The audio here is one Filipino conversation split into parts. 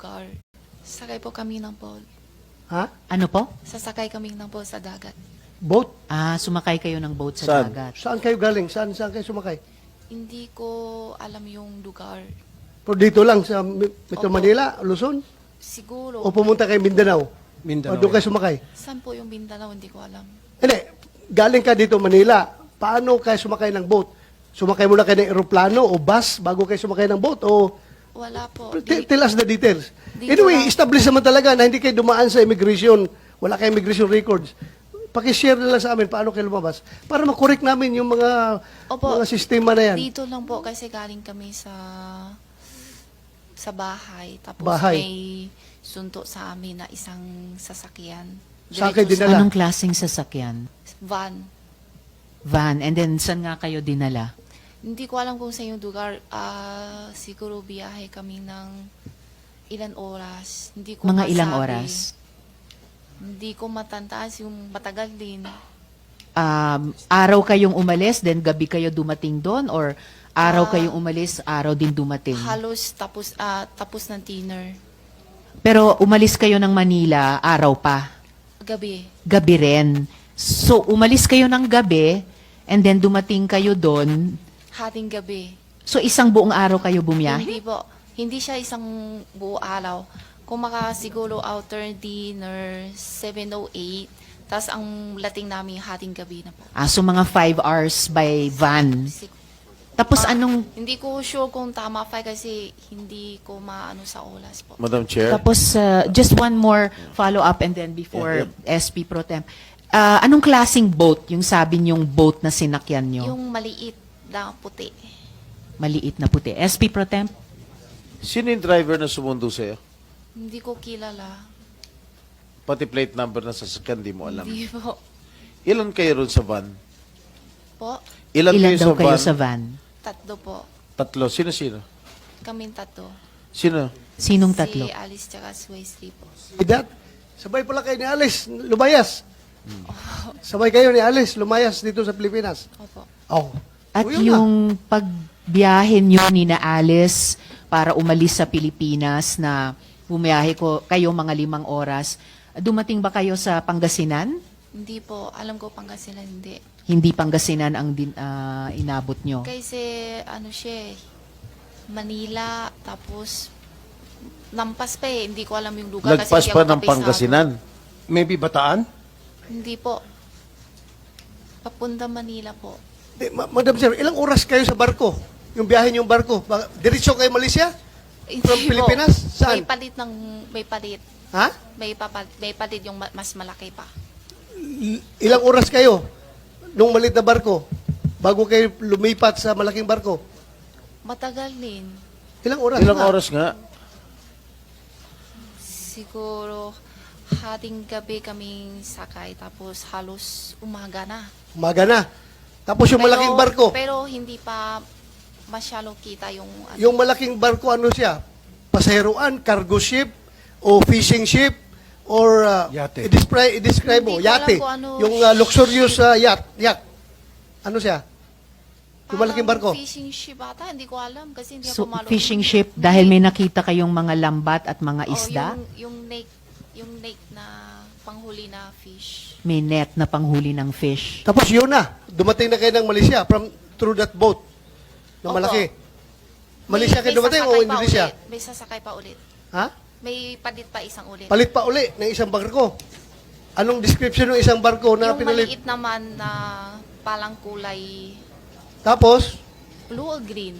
lugar. Sakay po kami ng boat. Ha? Ano po? Sasakay kami ng boat sa dagat. Boat? Sumakay kayo ng boat sa Saan? dagat. Saan kayo galing? Saan kayo sumakay? Hindi ko alam yung lugar. Pero dito lang sa Metro Opo. Manila, Luzon? Siguro. O pumunta kayo Mindanao? O Mindanao. doon kayo sumakay? Saan po yung Mindanao? Hindi ko alam. Hindi. Galing ka dito Manila. Paano kayo sumakay ng boat? Sumakay muna kayo ng eroplano o bus bago kayo sumakay ng boat? O Wala po. tell us the details. Dito Anyway, lang. establish naman talaga na hindi kayo dumaan sa immigration. Wala kayong immigration records. Pakishare na lang sa amin paano kayo lumabas para makorek namin yung Opo. mga sistema na yan. Dito lang po kasi galing kami sa bahay. Tapos Bahay. may sunto sa amin na isang sasakyan. Sa akin Diretso dinala. Anong klaseng sasakyan? Van. Van. And then, saan nga kayo dinala? Hindi ko alam kung sa yung lugar. Siguro biyahe kami ng ilan oras. Hindi ko Mga ilang masabi. oras? Hindi ko matantaas yung matagal din. Araw kayong umalis, then gabi kayo dumating doon? Or araw kayong umalis, araw din dumating? Halos tapos ng dinner. Pero umalis kayo ng Manila, araw pa. Gabi. Gabi rin. So, umalis kayo ng gabi, and then dumating kayo doon. Hating gabi. So, isang buong araw kayo bumiyahe? Hindi po. Hindi siya isang buo araw. Kung siguro outer dinner, 7:08. Tapos ang lating namin hating gabi na po. So mga 5 hours by van. Tapos anong, Hindi ko sure kung tama pa kasi hindi ko maano sa oras po. Madam Chair. tapos just one more follow-up and then before SP Pro Tem. Anong klaseng boat yung sabi niyong boat na sinakyan niyo? Yung maliit na puti. Maliit na puti. SP Pro Tem? Sino yung driver na sumundo sa'yo? Hindi ko kilala. Pati plate number ng sasakyan, di mo alam. Hindi po. Ilan kayo ron sa van? Po, Ilan, Ilan daw kayo van? sa van? tatlo po. Tatlo. Sino-sino? Kaming tatlo. Sino? Sinong tatlo? Si Alice tsaka si Wesley po. That, sabay pala kayo ni Alice, lumayas. Sabay kayo ni Alice, lumayas dito sa Pilipinas. Opo. Oh. At O, yun na. yung pagbiyahe niyo ni na Alice para umalis sa Pilipinas na bumiyahe kayo mga 5 oras, dumating ba kayo sa Pangasinan? Hindi po. Alam ko Pangasinan hindi. Hindi Pangasinan ang inabot nyo. Kasi ano siya eh, Manila, tapos lampas pa eh. Hindi ko alam yung lugar. Lagpas kasi hindi pa ako ng kapisado. Pangasinan. Maybe Bataan? Hindi po. Papunta Manila po. Madam Sir, ilang oras kayo sa barko? Yung biyahe niyong barko? Diretso kayo Malaysia? From Hindi Pilipinas? po. Saan? May palit. Ha? May palit yung mas malaki pa. Ilang oras kayo nung maliit na barko bago kayo lumipat sa malaking barko? Matagal din. Ilang oras? Ilang nga? oras nga? Siguro hating gabi kaming sakay tapos halos umaga na. Umaga na. Tapos yung malaking barko, Pero hindi pa masyadong kita yung ano. yung malaking barko ano siya? Pasaheroan, cargo ship, o fishing ship, or Yate. i-describe mo, Hindi ko alam yate. kung ano Yung luxurious yacht. Ano siya? Yung malaking barko. Fishing ship ata, hindi ko alam kasi hindi So, ako malo. fishing ship, dahil may nakita kayong mga lambat at mga isda, Yung lake na panghuli na fish. may net na panghuli ng fish. Tapos yun na, dumating na kayo ng Malaysia through that boat na Opo. malaki. Malaysia kayo dumating o sasakay pa Indonesia? ulit. May sasakay pa ulit. Ha? May palit pa isang ulit. Palit pa uli ng isang barko. Anong description ng isang barko na yung pinalit? maliit naman na palang kulay Tapos, blue or green.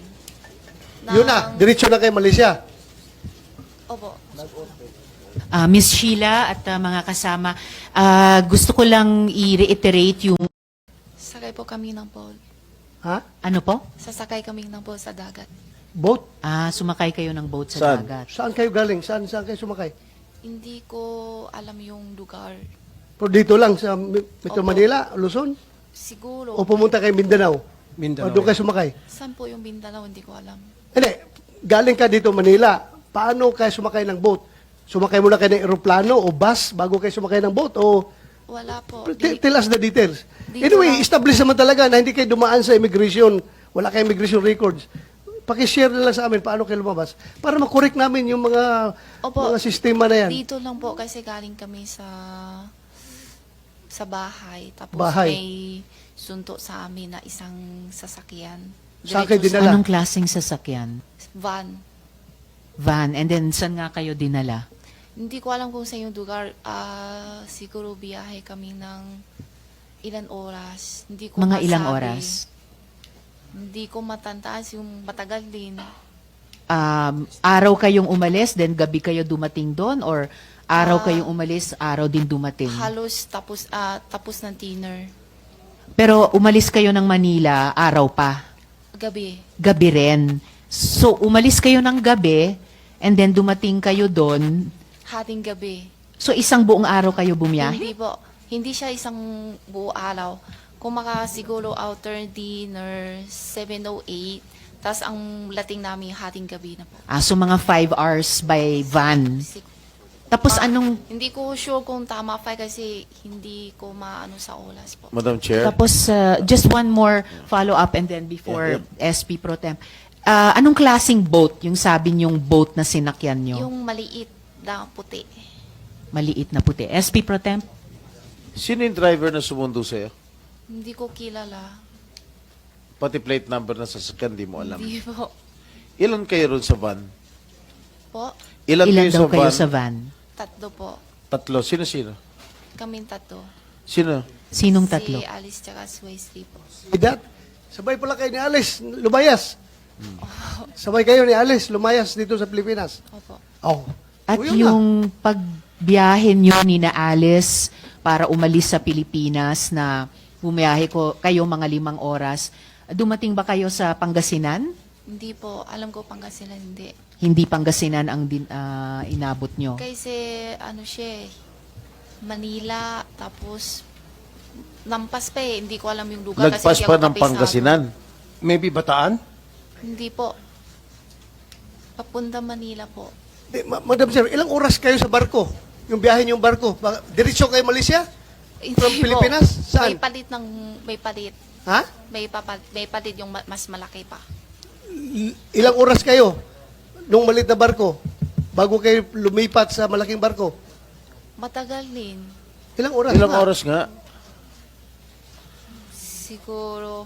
yun na, diretso na kayo Malaysia. Opo. Miss Sheila at mga kasama, gusto ko lang i-reiterate yung, Sakay po kami ng boat. Ha? ano po? Sasakay kami ng boat sa dagat. Boat? Sumakay kayo ng boat sa Saan? dagat. Saan kayo galing? Saan kayo sumakay? Hindi ko alam yung lugar. Pero dito lang sa Metro Opo. Manila, Luzon? Siguro. O pumunta kayo Mindanao? O Mindanao. doon kayo sumakay? Saan po yung Mindanao? Hindi ko alam. Hindi, galing ka dito Manila. Paano kayo sumakay ng boat? Sumakay muna kayo ng eroplano o bus bago kayo sumakay ng boat? O Wala po. tell us the details. Dito Anyway, lang. establish naman talaga na hindi kayo dumaan sa immigration. Wala kayong immigration records. Pakishare na lang sa amin paano kayo lumabas para makorek namin yung mga sistema na yan. Dito lang po kasi galing kami sa bahay. Tapos Bahay. may sunto sa amin na isang sasakyan. Sa akin Diretso dinala. Anong klaseng sasakyan? Van. Van. And then, saan nga kayo dinala? Hindi ko alam kung sa yung lugar. Siguro biyahe kami ng ilan oras. Hindi ko Mga ilang masabi. oras? Hindi ko matantaas yung matagal din. Araw kayong umalis, then gabi kayo dumating doon? Or araw kayong umalis, araw din dumating? Halos tapos ng dinner. Pero umalis kayo ng Manila, araw pa? Gabi. Gabi rin. So, umalis kayo ng gabi, and then dumating kayo doon. Hating gabi. So, isang buong araw kayo bumiyahe? Hindi po. Hindi siya isang buo araw. Kung siguro outer dinner, 7:08. Tapos ang lating namin hating gabi na po. So mga 5 hours by van. Tapos Hindi ko sure kung tama pa kasi hindi ko maano sa oras po. Madam Chair. Tapos, just one more follow-up and then before SP Pro Temp. Anong klaseng boat yung sabi niyong boat na sinakyan niyo? Yung maliit na puti. Maliit na puti. SP Pro Temp? Sino yung driver na sumundo sa'yo? Hindi ko kilala. Pati plate number ng sasakyan, di mo alam. Hindi po. Ilan kayo ron sa van? Po? Ilan, Ilan kayo daw sa kayo van? sa van? Tatlo po. Tatlo. Sino-sino? Kaming tatlo. Sino? Sinong tatlo? Si Alice tsaka si Wesley po. Idat, sabay pala kayo ni Alice, lumayas. Sabay kayo ni Alice, lumayas dito sa Pilipinas. Opo. Oh. At O, yun na. yung pagbiyahe niyo ni na Alice para umalis sa Pilipinas na bumiyahe kayo mga 5 oras, dumating ba kayo sa Pangasinan? Hindi po. Alam ko Pangasinan hindi. Hindi Pangasinan ang inabot nyo. Kasi siya Manila, tapos nampas pa eh. Hindi ko alam yung lugar. Lagpas kasi hindi pa ako ng kabisado. Pangasinan. Maybe Bataan? Hindi po. Papunta Manila po. Madam Sir, ilang oras kayo sa barko? Yung biyahe niyong barko? Diretso kayo Malaysia? Hindi From po. Pilipinas? Saan? May palit. Ha? May palit yung mas malaki pa. Ilang oras kayo nung maliit na barko bago kayo lumipat sa malaking barko? Matagal din. Ilang oras? Ilang nga? oras nga? Siguro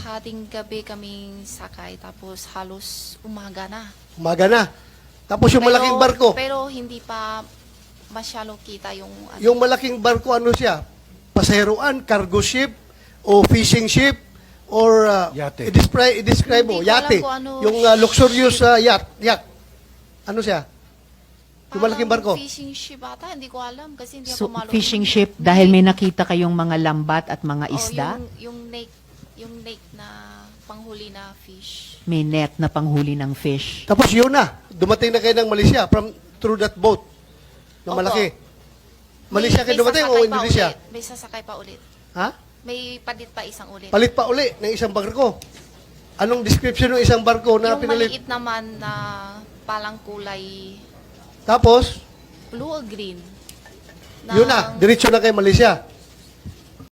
hating gabi kaming sakay tapos halos umaga na. Umaga na. Tapos yung malaking barko, Pero hindi pa masyalo kita yung yung malaking barko ano siya? Pasaheroan, cargo ship, o fishing ship, or Yate. i-describe mo, Hindi ko alam yate. kung ano Yung luxurious yacht. Ano siya? Yung malaking barko. Fishing ship ata, hindi ko alam kasi hindi So, ako malo. fishing ship, dahil may nakita kayong mga lambat at mga Oh, isda, yung lake na panghuli na fish. may net na panghuli ng fish. Tapos yun na, dumating na kayo ng Malaysia through that boat na Opo. malaki. Malaysia kayo dumating o sasakay pa Indonesia? ulit. May sasakay pa ulit. Ha? May palit pa isang ulit. Palit pa uli ng isang barko. Anong description ng isang barko na yung pinalit? maliit naman na palang kulay Tapos, blue or green. yun na, diretso na kayo Malaysia.